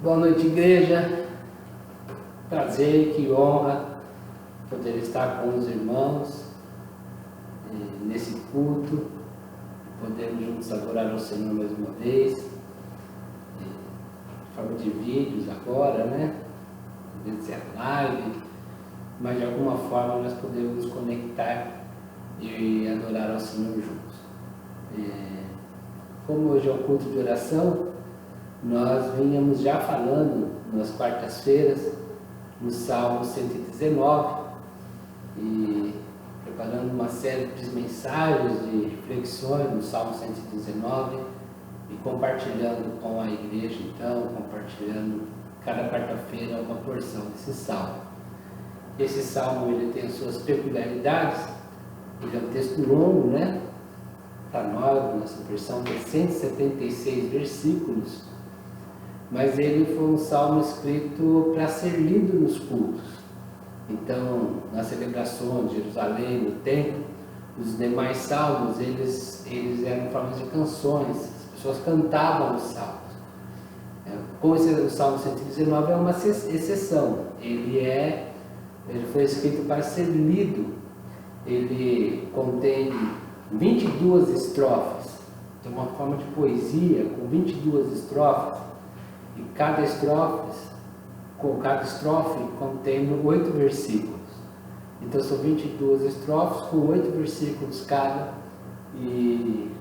Boa noite, igreja. Prazer, que honra poder estar com os irmãos nesse culto, podermos juntos adorar ao Senhor mais uma vez, em forma de vídeos agora, né? Às vezes é live, mas de alguma forma nós podemos nos conectar e adorar ao Senhor juntos. Como hoje é um culto de oração, nós vínhamos já falando nas quartas-feiras no Salmo 119 e preparando uma série de mensagens, de reflexões no Salmo 119 e compartilhando com a igreja, então, compartilhando cada quarta-feira uma porção desse Salmo. Esse Salmo ele tem as suas peculiaridades, ele é um texto longo, né? Para nós, nossa versão tem 176 versículos, mas ele foi um salmo escrito para ser lido nos cultos. Então, nas celebrações de Jerusalém, no templo, os demais salmos, eles eram em forma de canções, as pessoas cantavam os salmos. Como o Salmo 119 é uma exceção, ele foi escrito para ser lido, ele contém 22 estrofes, é uma forma de poesia com 22 estrofes, e cada estrofe contém 8 versículos. Então são 22 estrofes com 8 versículos cada, e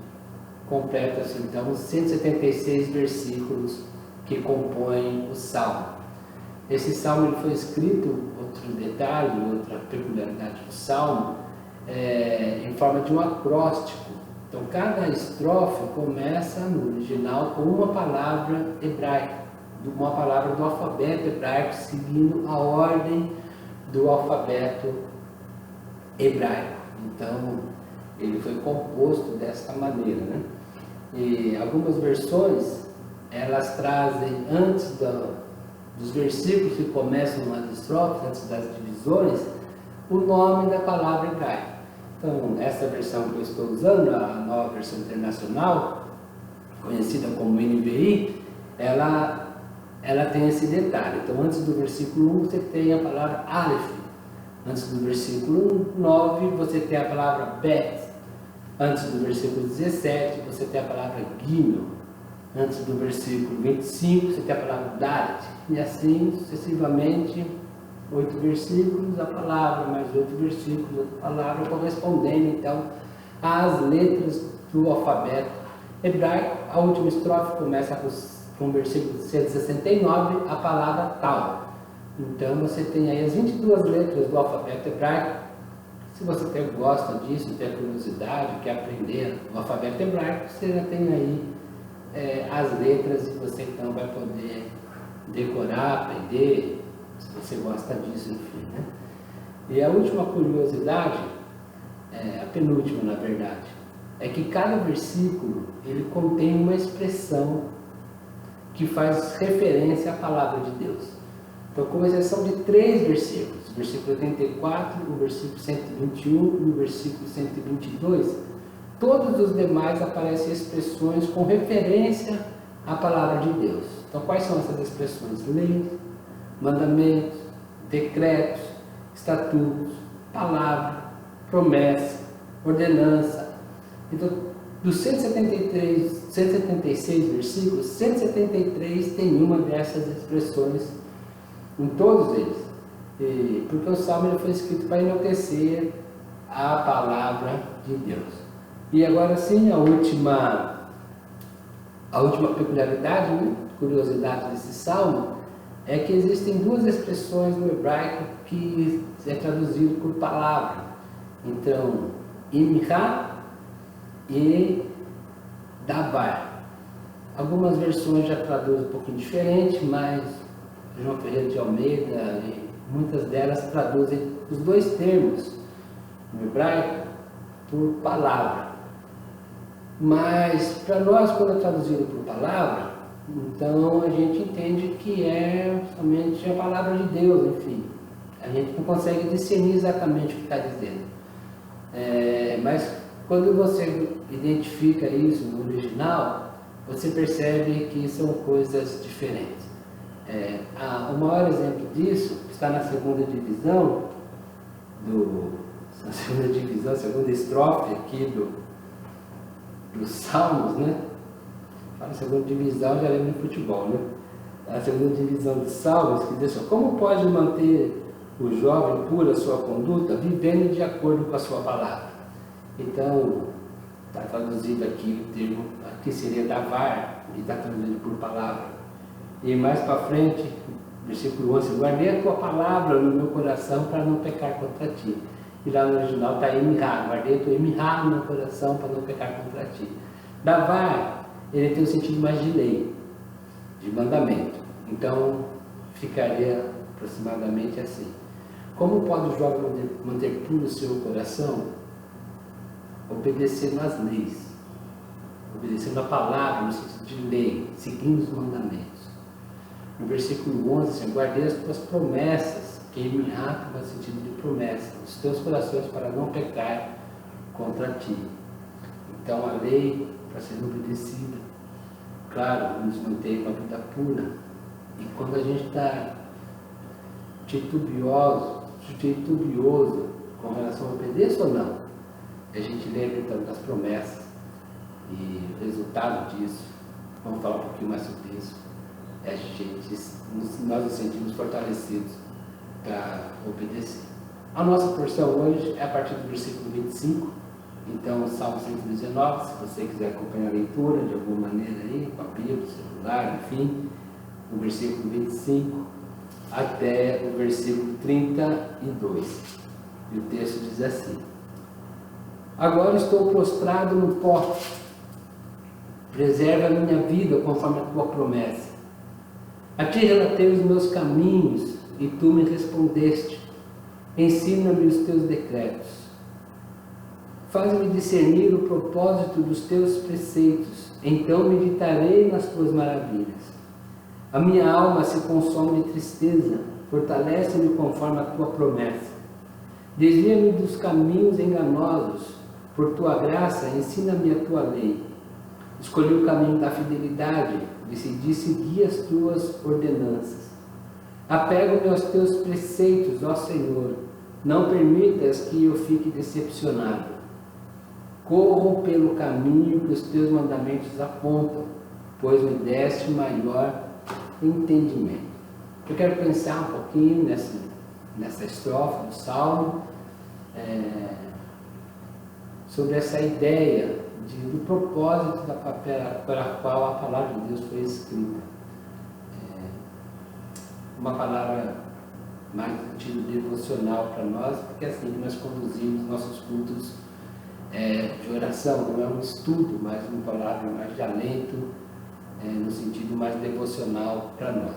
completa-se então os 176 versículos que compõem o Salmo. Esse Salmo ele foi escrito, outro detalhe, outra peculiaridade do Salmo, em forma de um acróstico. Então cada estrofe começa no original com uma palavra hebraica, uma palavra do alfabeto hebraico, seguindo a ordem do alfabeto hebraico. Então ele foi composto desta maneira, né? E algumas versões elas trazem antes dos versículos que começam nas estrofes, antes das divisões, o nome da palavra hebraica. Então, essa versão que eu estou usando, a nova versão internacional, conhecida como NVI, ela tem esse detalhe. Então, antes do versículo 1, você tem a palavra Aleph. Antes do versículo 9, você tem a palavra Bet. Antes do versículo 17, você tem a palavra Gimel. Antes do versículo 25, você tem a palavra Dalet. E assim, sucessivamente, 8 versículos, a palavra, mais 8 versículos, a palavra, correspondendo então às letras do alfabeto hebraico. A última estrofe começa com o versículo 169, a palavra Tal. Então você tem aí as 22 letras do alfabeto hebraico. Se você gosta disso, tem curiosidade, quer aprender o alfabeto hebraico, você já tem aí as letras, e você então vai poder decorar, aprender, se você gosta disso, enfim, né? E a última curiosidade, a penúltima na verdade, é que cada versículo ele contém uma expressão que faz referência à palavra de Deus. Então, com exceção de 3 versículos, o versículo 84, o versículo 121 e o versículo 122, todos os demais aparecem expressões com referência à palavra de Deus. Então, quais são essas expressões? Leis, mandamentos, decretos, estatutos, palavra, promessa, ordenança. Então, dos 176 versículos, 173 tem uma dessas expressões em todos eles. Porque o Salmo ele foi escrito para enaltecer a palavra de Deus. E agora sim, a última peculiaridade, né, curiosidade desse Salmo, é que existem 2 expressões no hebraico que é traduzido por palavra. Então, imra e davar. Algumas versões já traduzem um pouquinho diferente, mas João Ferreira de Almeida e muitas delas traduzem os 2 termos no hebraico por palavra. Mas para nós, quando é traduzido por palavra, então a gente entende que é somente a palavra de Deus, enfim. A gente não consegue discernir exatamente o que está dizendo. Mas quando você identifica isso no original, você percebe que são coisas diferentes. O maior exemplo disso está na segunda divisão, segunda estrofe aqui dos Salmos, né? A segunda divisão já lembra de futebol, né? A segunda divisão dos Salmos, que diz assim: como pode manter o jovem pura a sua conduta, vivendo de acordo com a sua palavra? Então, está traduzido aqui o termo, aqui seria davar, e está traduzido por palavra. E mais para frente, versículo 11: guardei a tua palavra no meu coração para não pecar contra ti. E lá no original está emirá, guardei a tua emirá no meu coração para não pecar contra ti. Davar, ele tem o sentido mais de lei, de mandamento. Então, ficaria aproximadamente assim: como pode o jovem manter puro o seu coração? Obedecendo às leis, obedecendo a palavra no sentido de lei, seguindo os mandamentos. No versículo 11, assim: guardei as tuas promessas, que me rata no sentido de promessa, os teus corações para não pecar contra ti. Então a lei, para ser obedecida, claro, nos mantém uma vida pura. E quando a gente está titubioso com relação a obedecer ou não, a gente lembra então das promessas. E o resultado disso, vamos falar um pouquinho mais sobre isso, nós nos sentimos fortalecidos para obedecer. A nossa porção hoje é a partir do versículo 25, então Salmo 119, se você quiser acompanhar a leitura de alguma maneira aí, com a Bíblia, celular, enfim, o versículo 25 até o versículo 32. E o texto diz assim: agora estou prostrado no pó, preserva a minha vida conforme a tua promessa. A ti relatei os meus caminhos e tu me respondeste. Ensina-me os teus decretos. Faz-me discernir o propósito dos teus preceitos, então meditarei nas tuas maravilhas. A minha alma se consome de tristeza, fortalece-me conforme a tua promessa. Desvia-me dos caminhos enganosos, por tua graça ensina-me a tua lei. Escolhi o caminho da fidelidade, decidi seguir as tuas ordenanças. Apego-me aos teus preceitos, ó Senhor, não permitas que eu fique decepcionado. Corro pelo caminho que os teus mandamentos apontam, pois me deste maior entendimento. Eu quero pensar um pouquinho nessa estrofe do Salmo, sobre essa ideia do propósito para a qual a palavra de Deus foi escrita. Uma palavra mais no sentido devocional para nós, porque é assim que nós conduzimos nossos cultos de oração. Não é um estudo, mas uma palavra mais de alento, no sentido mais devocional para nós.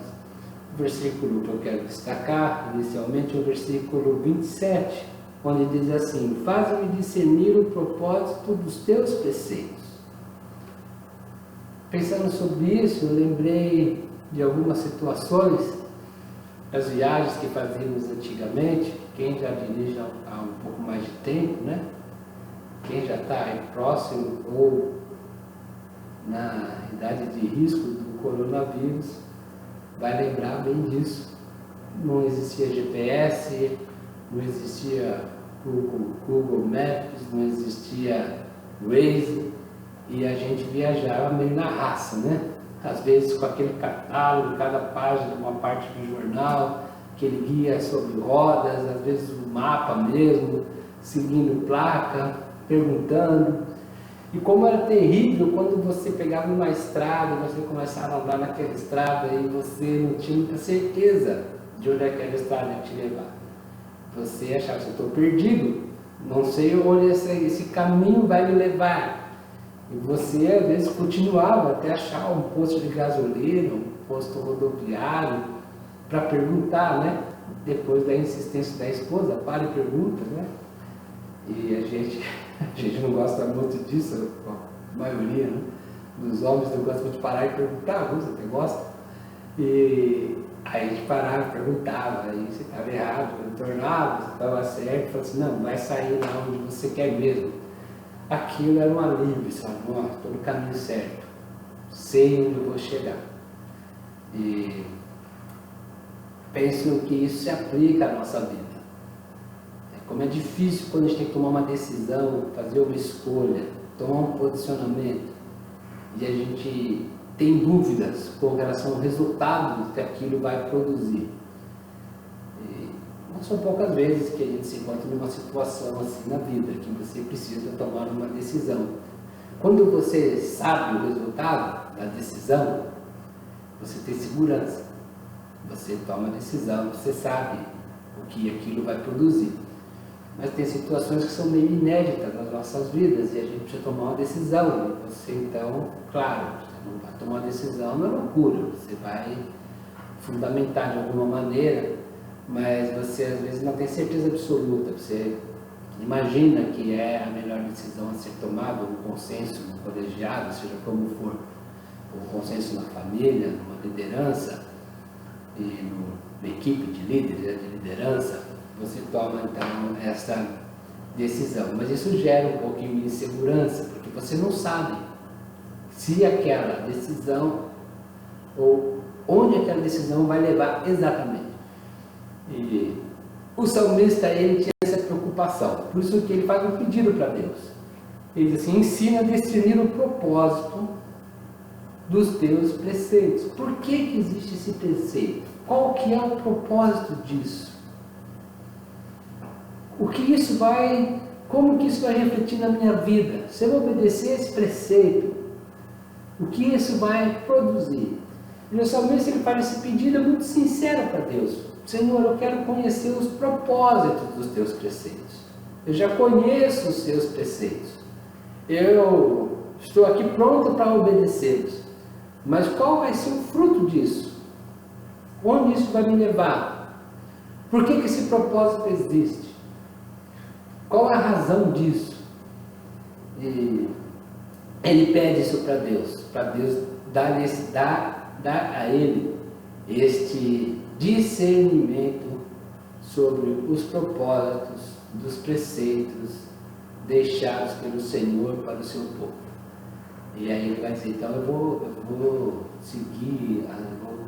O versículo que eu quero destacar inicialmente é o versículo 27, onde diz assim: faz-me discernir o propósito dos teus preceitos. Pensando sobre isso, eu lembrei de algumas situações, as viagens que fazíamos antigamente. Quem já dirige há um pouco mais de tempo, né? Quem já está aí próximo ou na idade de risco do coronavírus vai lembrar bem disso. Não existia GPS, não existia Google Maps, não existia Waze, e a gente viajava meio na raça, né? Às vezes com aquele catálogo, cada página, uma parte do jornal, aquele guia sobre rodas, às vezes o mapa mesmo, seguindo placa, perguntando. E como era terrível quando você pegava uma estrada, você começava a andar naquela estrada e você não tinha muita certeza de onde aquela estrada ia te levar. Você achava que eu estou perdido, não sei onde esse caminho vai me levar. E você às vezes continuava até achar um posto de gasolina, um posto rodoviário, para perguntar, né? Depois da insistência da esposa, para e pergunta, né? E a gente não gosta muito disso, a maioria, né, dos homens não gostam de parar e perguntar, você até gosta? E aí a gente parava e perguntava, aí você estava errado, retornava, você estava certo, falava assim: não, vai sair lá onde você quer mesmo. Aquilo era um alívio, sabe? Estou no caminho certo, sei onde eu vou chegar. E penso que isso se aplica à nossa vida. Como é difícil quando a gente tem que tomar uma decisão, fazer uma escolha, tomar um posicionamento, e a gente tem dúvidas com relação ao resultado que aquilo vai produzir. E não são poucas vezes que a gente se encontra numa situação assim na vida, que você precisa tomar uma decisão. Quando você sabe o resultado da decisão, você tem segurança. Você toma a decisão, você sabe o que aquilo vai produzir. Mas tem situações que são meio inéditas nas nossas vidas e a gente precisa tomar uma decisão. E você, então, claro, você não vai tomar uma decisão na loucura, você vai fundamentar de alguma maneira, mas você às vezes não tem certeza absoluta. Você imagina que é a melhor decisão a ser tomada, um consenso no colegiado, seja como for, um consenso na família, numa liderança, e numa equipe de líderes, de liderança. Você toma então essa decisão, mas isso gera um pouquinho de insegurança, porque você não sabe se aquela decisão ou onde aquela decisão vai levar exatamente. E o salmista, ele tinha essa preocupação, por isso que ele faz um pedido para Deus. Ele diz assim: ensina a discernir o propósito dos teus preceitos. Por que existe esse preceito? Qual que é o propósito disso? O que isso vai, como que isso vai refletir na minha vida? Se eu obedecer esse preceito, o que isso vai produzir? E o salmista, ele faz esse pedido muito sincero para Deus: Senhor, eu quero conhecer os propósitos dos teus preceitos. Eu já conheço os teus preceitos. Eu estou aqui pronto para obedecê-los. Mas qual vai ser o fruto disso? Onde isso vai me levar? Por que esse propósito existe? Qual é a razão disso? E ele pede isso para Deus dar a ele este discernimento sobre os propósitos dos preceitos deixados pelo Senhor para o seu povo. E aí ele vai dizer: então eu vou seguir,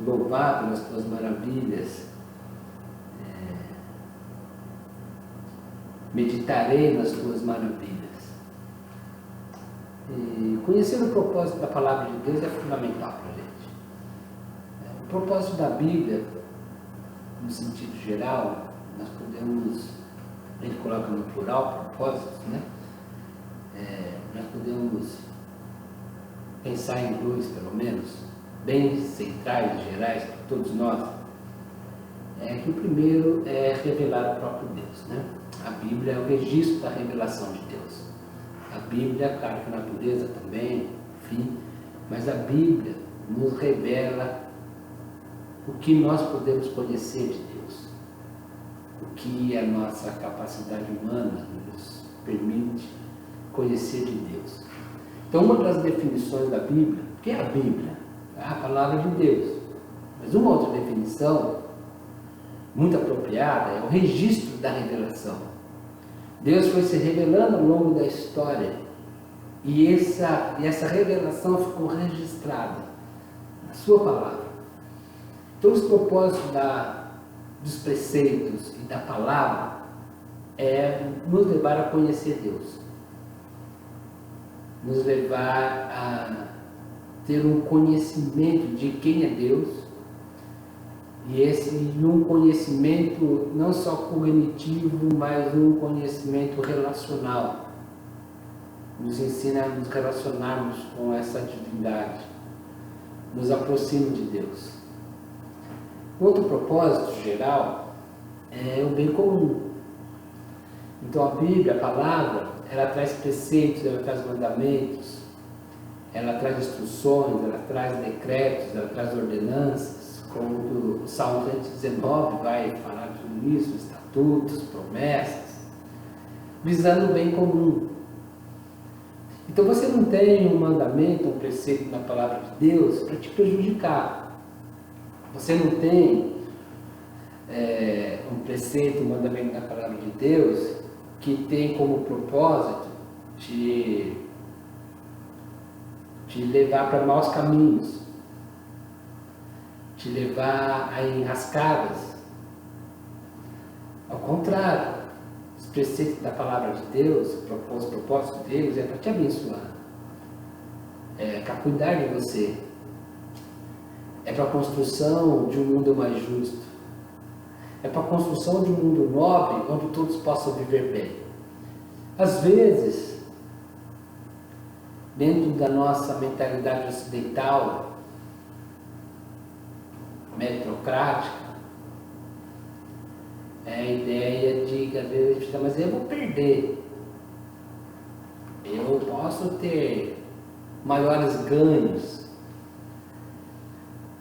vou louvar pelas tuas maravilhas, meditarei nas tuas maravilhas. E conhecer o propósito da palavra de Deus é fundamental para a gente. O propósito da Bíblia, no sentido geral, nós podemos, ele coloca no plural propósitos, né? Nós podemos pensar em dois, pelo menos, bem centrais, gerais, para todos nós. Que o primeiro é revelar o próprio Deus, né? A Bíblia é o registro da revelação de Deus. A Bíblia, claro que a natureza também, enfim, mas a Bíblia nos revela o que nós podemos conhecer de Deus, o que a nossa capacidade humana nos permite conhecer de Deus. Então, uma das definições da Bíblia, o que é a Bíblia? É a palavra de Deus. Mas uma outra definição, muito apropriada, é o registro da revelação. Deus foi se revelando ao longo da história e essa revelação ficou registrada na sua palavra. Então, os propósitos dos preceitos e da palavra é nos levar a conhecer Deus, nos levar a ter um conhecimento de quem é Deus, e um conhecimento não só cognitivo, mas um conhecimento relacional. Nos ensina a nos relacionarmos com essa divindade, nos aproxima de Deus. Outro propósito geral é o bem comum. Então a Bíblia, a palavra, ela traz preceitos, ela traz mandamentos, ela traz instruções, ela traz decretos, ela traz ordenanças, como o Salmo 119 vai falar de tudo isso, estatutos, promessas, visando o bem comum. Então você não tem um mandamento, um preceito na palavra de Deus para te prejudicar. Você não tem um preceito, um mandamento na palavra de Deus que tem como propósito te levar para maus caminhos, te levar a enrascadas, Ao contrário, os preceitos da palavra de Deus, os propósitos de Deus é para te abençoar, é para cuidar de você, é para a construção de um mundo mais justo, é para a construção de um mundo nobre onde todos possam viver bem. Às vezes, dentro da nossa mentalidade ocidental, meritocrática, é a ideia de que às vezes a gente fala, mas eu vou perder, eu posso ter maiores ganhos,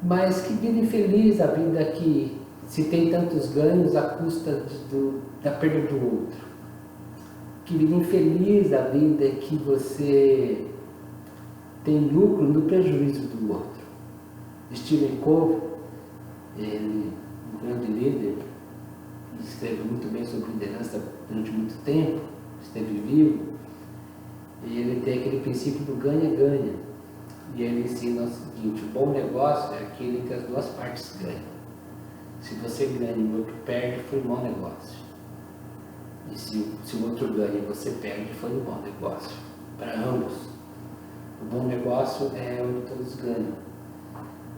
mas que vida infeliz a vida que se tem tantos ganhos à custa da perda do outro. Que vida infeliz a vida que você tem lucro no prejuízo do outro. Stephen Covey, ele, um grande líder, escreveu muito bem sobre liderança durante muito tempo, esteve vivo, e ele tem aquele princípio do ganha-ganha. E ele ensina o seguinte: o bom negócio é aquele que as duas partes ganham. Se você ganha e o outro perde, foi um bom negócio. E se o outro ganha e você perde, foi um bom negócio. Para ambos. O bom negócio é onde todos ganham.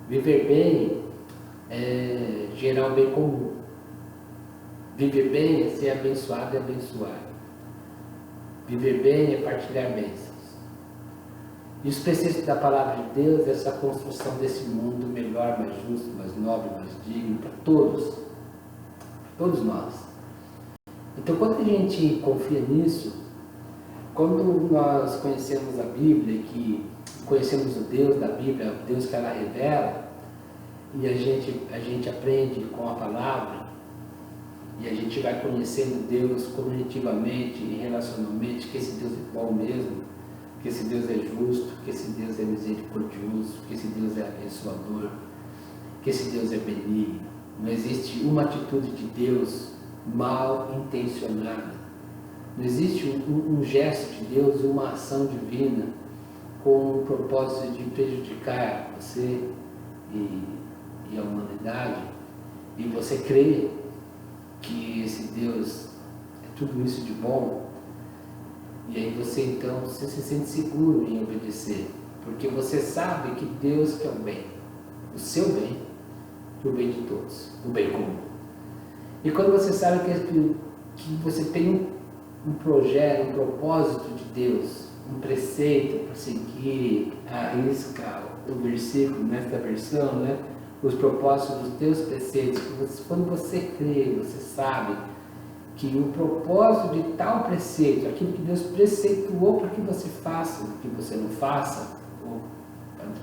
Viver bem é gerar o bem comum. Viver bem é ser abençoado e abençoar. Viver bem é partilhar bênçãos. E os preceitos da palavra de Deus é essa construção desse mundo melhor, mais justo, mais nobre, mais digno para todos. Todos nós. Então, quando a gente confia nisso, quando nós conhecemos a Bíblia, que conhecemos o Deus da Bíblia, o Deus que ela revela, e a gente aprende com a palavra, e a gente vai conhecendo Deus cognitivamente e relacionalmente, que esse Deus é bom mesmo, que esse Deus é justo, que esse Deus é misericordioso, que esse Deus é abençoador, que esse Deus é benigno. Não existe uma atitude de Deus mal intencionada. Não existe um gesto de Deus, uma ação divina com o propósito de prejudicar você e a humanidade. E você crê que esse Deus é tudo isso de bom. E aí você se sente seguro em obedecer, porque você sabe que Deus quer o bem, o seu bem e o bem de todos, o bem comum. E quando você sabe que você tem um projeto, um propósito de Deus, um preceito para seguir, arrisca o versículo nesta versão, né? Os propósitos dos teus preceitos, quando você crê, você sabe que o propósito de tal preceito, aquilo que Deus preceituou para que você faça, que você não faça, ou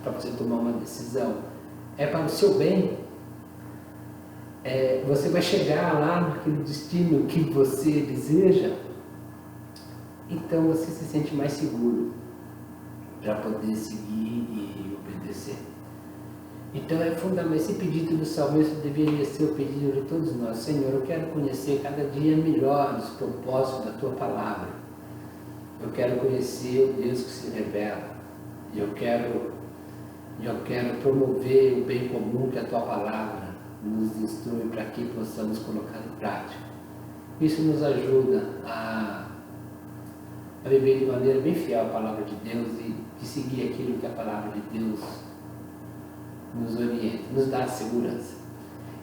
para você tomar uma decisão, é para o seu bem, você vai chegar lá naquele destino que você deseja, então você se sente mais seguro para poder seguir e obedecer. Então é fundamental, esse pedido do salmista deveria ser o pedido de todos nós. Senhor, eu quero conhecer cada dia melhor os propósitos da Tua Palavra. Eu quero conhecer o Deus que se revela. E eu quero promover o bem comum que a Tua Palavra nos instrui para que possamos colocar em prática. Isso nos ajuda a viver de maneira bem fiel a Palavra de Deus e de seguir aquilo que a Palavra de Deus nos orienta, nos dá segurança.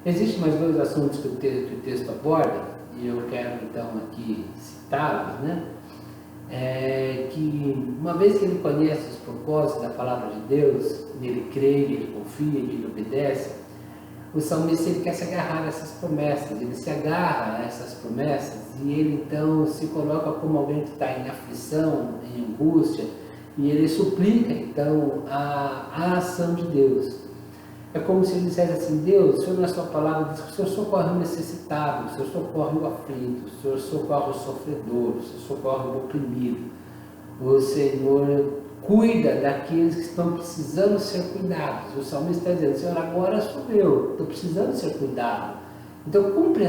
Existem mais dois assuntos que o texto aborda, e eu quero então aqui citá-los, né? Que uma vez que ele conhece os propósitos da palavra de Deus, ele crê, ele confia, ele obedece, o salmista ele quer se agarrar a essas promessas, ele se agarra a essas promessas e ele então se coloca como alguém que está em aflição, em angústia, e ele suplica então a ação de Deus. É como se ele dissesse assim: Deus, o Senhor na sua palavra diz que o Senhor socorre o necessitado, o Senhor socorre o aflito, o Senhor socorre o sofredor, o Senhor socorre o oprimido. O Senhor cuida daqueles que estão precisando ser cuidados. O salmista está dizendo: Senhor, agora sou eu, estou precisando ser cuidado. Então cumpra,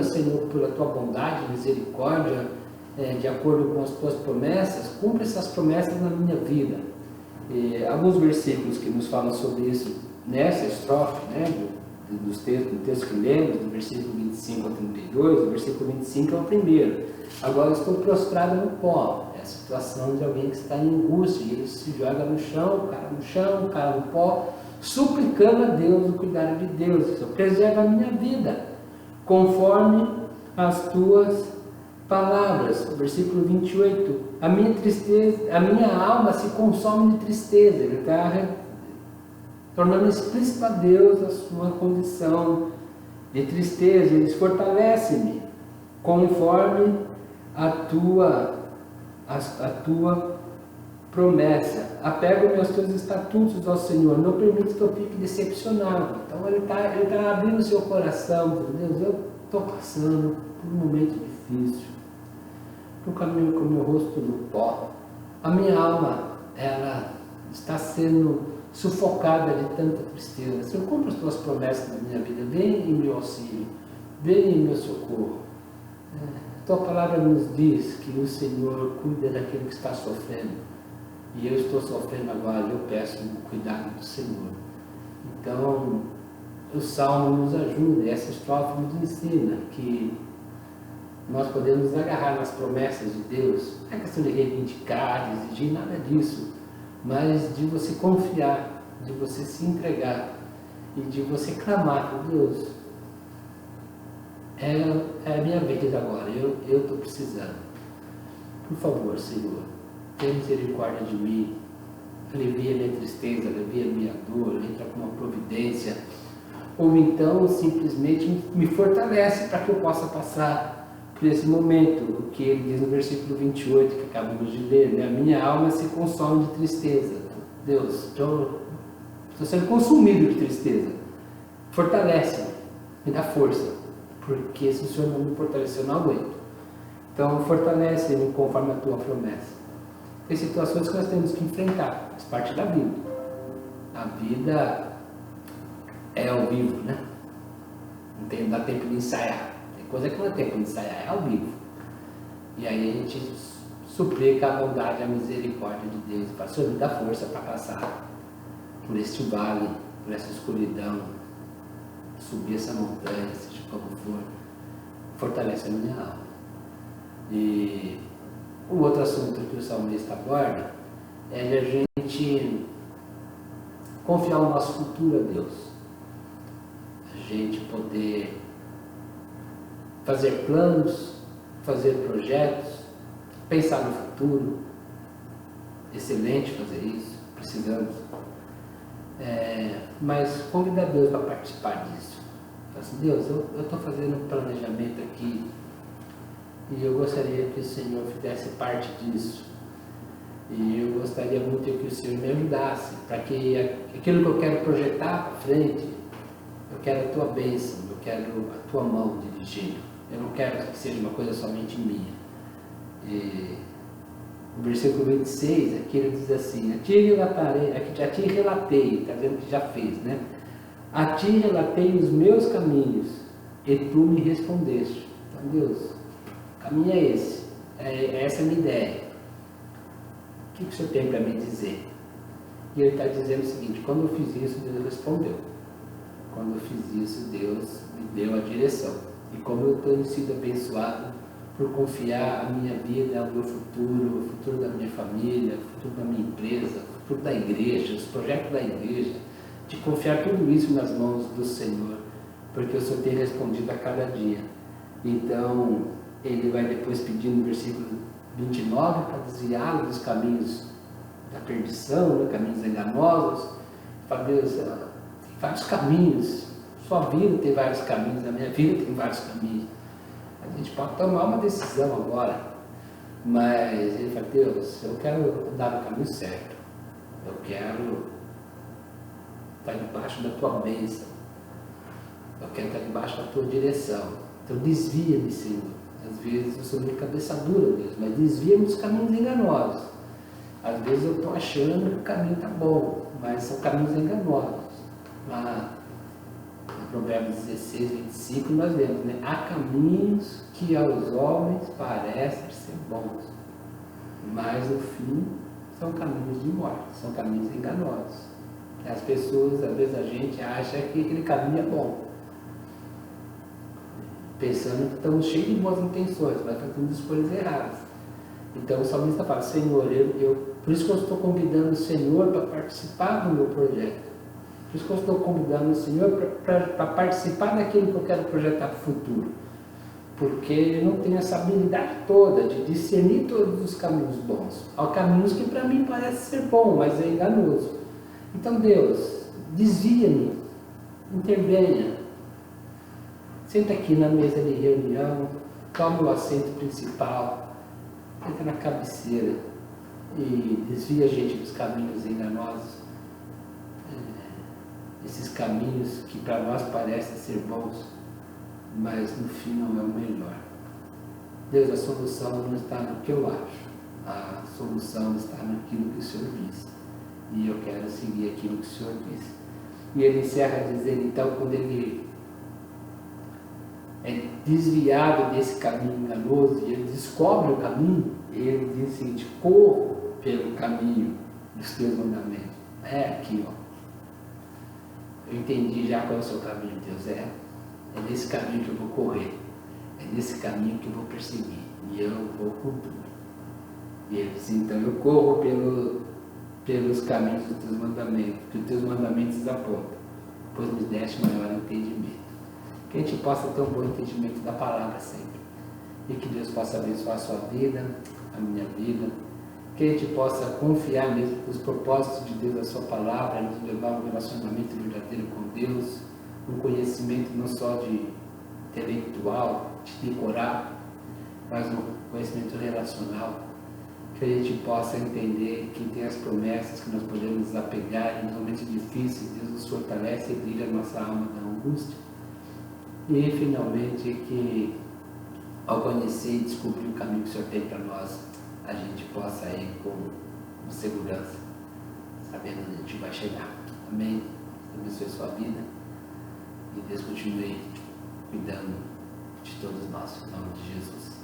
Senhor, pela tua bondade e misericórdia, de acordo com as tuas promessas, cumpra essas promessas na minha vida. Alguns versículos que nos falam sobre isso nessa estrofe, né, do texto que lemos, do versículo 25 a 32, o versículo 25 é o primeiro. Agora eu estou prostrado no pó. É a situação de alguém que está em angústia, e ele se joga no chão, o cara no pó, suplicando a Deus o cuidado de Deus. Senhor, preserva a minha vida, conforme as tuas palavras. Versículo 28. A minha alma se consome de tristeza. Ele está tornando explícito a Deus a sua condição de tristeza. Ele diz: fortalece-me conforme a tua promessa. Apego-me aos teus estatutos, ó Senhor. Não permite que eu fique decepcionado. Então ele está abrindo o seu coração. Deus, eu estou passando por um momento difícil. Estou caminhando com o meu rosto no pó. A minha alma, ela está sendo sufocada de tanta tristeza. Senhor, cumpra as tuas promessas na minha vida. Vem em meu auxílio. Vem em meu socorro. Tua palavra nos diz que o Senhor cuida daquele que está sofrendo. E eu estou sofrendo agora, e eu peço o cuidado do Senhor. Então, o Salmo nos ajuda, essa estrofe nos ensina que nós podemos agarrar nas promessas de Deus. Não é questão de reivindicar, de exigir, nada disso, mas de você confiar, de você se entregar e de você clamar por Deus. É a minha vez agora, eu estou precisando. Por favor, Senhor, tenha misericórdia de mim, alivia minha tristeza, alivia minha dor, entra com uma providência, ou então simplesmente me fortalece para que eu possa passar por esse momento, o que ele diz no versículo 28 que acabamos de ler, né? A minha alma se consome de tristeza. Deus, estou sendo consumido de tristeza, fortalece-me, me dá força, porque se o Senhor não me fortalecer, eu não aguento. Então fortalece-me conforme a tua promessa. Tem situações que nós temos que enfrentar, faz parte da vida. A vida é ao vivo, né? Não dá tempo de ensaiar. Tem coisa que não dá tempo de ensaiar, é ao vivo. E aí a gente suplica a bondade e a misericórdia de Deus. E fala: Senhor, me dá força para passar por este vale, por essa escuridão, subir essa montanha, seja como for. Fortalece a minha alma. E o outro assunto que o salmista aborda é de a gente confiar o nosso futuro a Deus. A gente poder fazer planos, fazer projetos, pensar no futuro. Excelente fazer isso, precisamos. Mas convidar Deus para participar disso. Fala assim: Deus, eu estou fazendo um planejamento aqui e eu gostaria que o Senhor fizesse parte disso. E eu gostaria muito que o Senhor me ajudasse, para que aquilo que eu quero projetar para frente, eu quero a tua bênção, eu quero a tua mão dirigindo. Eu não quero que seja uma coisa somente minha. E o versículo 26, aqui ele diz assim: a ti relatei, está dizendo que já fez, né? A ti relatei os meus caminhos, e tu me respondeste. Então, Deus, o caminho é esse, essa é a minha ideia. O que o Senhor tem para me dizer? E ele está dizendo o seguinte: quando eu fiz isso, Deus respondeu. Quando eu fiz isso, Deus me deu a direção. E como eu tenho sido abençoado por confiar a minha vida, o meu futuro, o futuro da minha família, o futuro da minha empresa, o futuro da igreja, os projetos da igreja, de confiar tudo isso nas mãos do Senhor, porque o Senhor tem respondido a cada dia. Então, ele vai depois pedir no versículo 29 para desviá-lo dos caminhos da perdição, né, caminhos enganosos. Fala: Deus, tem vários caminhos, sua vida tem vários caminhos, a minha vida tem vários caminhos. A gente pode tomar uma decisão agora, mas ele fala: Deus, eu quero andar no caminho certo, eu quero estar debaixo da tua bênção, eu quero estar debaixo da tua direção. Então desvia-me, Senhor. Às vezes eu sou meio cabeça dura mesmo, mas desvia-me dos caminhos enganosos. Às vezes eu estou achando que o caminho está bom, mas são caminhos enganosos. Lá no Provérbios 16, 25 nós vemos, né? Há caminhos que aos homens parecem ser bons, mas no fim são caminhos de morte, são caminhos enganosos. As pessoas, às vezes a gente acha que aquele caminho é bom, pensando que estamos cheios de boas intenções, mas fazendo escolhas erradas. Então o salmista fala, Senhor, por isso que eu estou convidando o Senhor para participar do meu projeto. Por isso que eu estou convidando o Senhor para participar daquilo que eu quero projetar para o futuro. Porque eu não tenho essa habilidade toda de discernir todos os caminhos bons. Há caminhos que para mim parecem ser bons, mas é enganoso. Então Deus, desvia-me, intervenha. Senta aqui na mesa de reunião, toma o assento principal, senta na cabeceira e desvia a gente dos caminhos enganosos. Esses caminhos que para nós parecem ser bons, mas no fim não é o melhor. Deus, a solução não está no que eu acho, a solução está naquilo que o Senhor diz. E eu quero seguir aquilo que o Senhor diz. E ele encerra dizendo, então, quando ele é desviado desse caminho enganoso e ele descobre o caminho, ele diz o seguinte, corro pelo caminho dos teus mandamentos. É aqui, ó. Eu entendi já qual é o seu caminho, Deus. É nesse caminho que eu vou correr. É nesse caminho que eu vou perseguir. E eu vou com tudo. E ele diz, então eu corro pelos caminhos dos teus mandamentos, que os teus mandamentos apontam, pois me deste maior entendimento. Que a gente possa ter um bom entendimento da palavra sempre. E que Deus possa abençoar a sua vida, a minha vida. Que a gente possa confiar mesmo que os propósitos de Deus, a sua palavra, nos levar a um relacionamento verdadeiro com Deus, um conhecimento não só de intelectual, de decorar, mas um conhecimento relacional. Que a gente possa entender que tem as promessas que nós podemos nos apegar e nos momentos difíceis, Deus nos fortalece e brilha a nossa alma da angústia. E finalmente que ao conhecer e descobrir o caminho que o Senhor tem para nós, a gente possa ir com segurança, sabendo onde a gente vai chegar. Amém? Abençoe a sua vida e Deus continue cuidando de todos nós, em nome de Jesus.